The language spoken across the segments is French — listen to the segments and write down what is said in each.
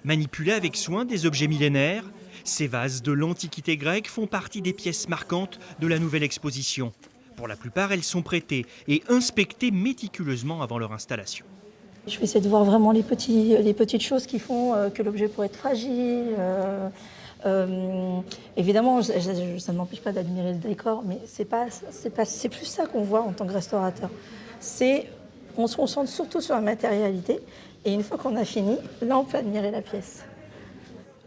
Manipuler avec soin des objets millénaires, ces vases de l'Antiquité grecque font partie des pièces marquantes de la nouvelle exposition. Pour la plupart, elles sont prêtées et inspectées méticuleusement avant leur installation. Je vais essayer de voir vraiment les petites choses qui font que l'objet pourrait être fragile. Évidemment, ça ne m'empêche pas d'admirer le décor, mais c'est plus ça qu'on voit en tant que restaurateur. On se concentre surtout sur la matérialité, et une fois qu'on a fini, là on peut admirer la pièce.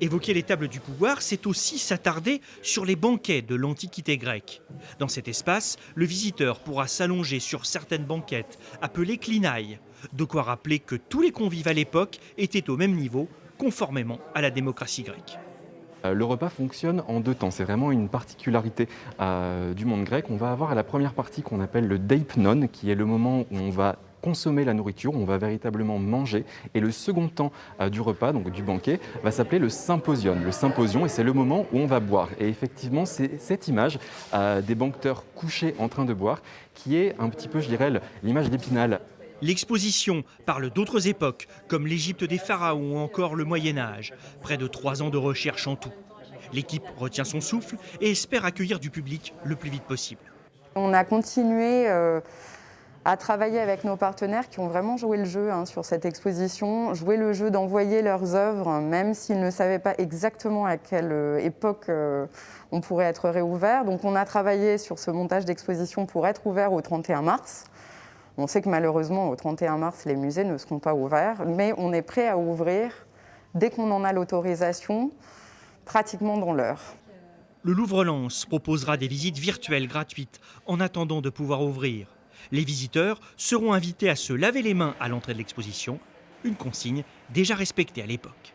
Évoquer les tables du pouvoir, c'est aussi s'attarder sur les banquets de l'Antiquité grecque. Dans cet espace, le visiteur pourra s'allonger sur certaines banquettes, appelées clinailles, de quoi rappeler que tous les convives à l'époque étaient au même niveau, conformément à la démocratie grecque. Le repas fonctionne en deux temps, c'est vraiment une particularité du monde grec. On va avoir la première partie qu'on appelle le deipnon, qui est le moment où on va consommer la nourriture, on va véritablement manger. Et le second temps du repas, donc du banquet, va s'appeler le symposium. Le symposion, et c'est le moment où on va boire. Et effectivement, c'est cette image des banqueteurs couchés en train de boire qui est un petit peu, je dirais, l'image d'Épinal. L'exposition parle d'autres époques, comme l'Égypte des pharaons ou encore le Moyen-Âge. Près de 3 ans de recherche en tout. L'équipe retient son souffle et espère accueillir du public le plus vite possible. On a continué à travailler avec nos partenaires qui ont vraiment joué le jeu sur cette exposition, joué le jeu d'envoyer leurs œuvres, même s'ils ne savaient pas exactement à quelle époque on pourrait être réouvert. Donc on a travaillé sur ce montage d'exposition pour être ouvert au 31 mars. On sait que malheureusement, au 31 mars, les musées ne seront pas ouverts, mais on est prêt à ouvrir dès qu'on en a l'autorisation, pratiquement dans l'heure. Le Louvre-Lens proposera des visites virtuelles gratuites en attendant de pouvoir ouvrir. Les visiteurs seront invités à se laver les mains à l'entrée de l'exposition, une consigne déjà respectée à l'époque.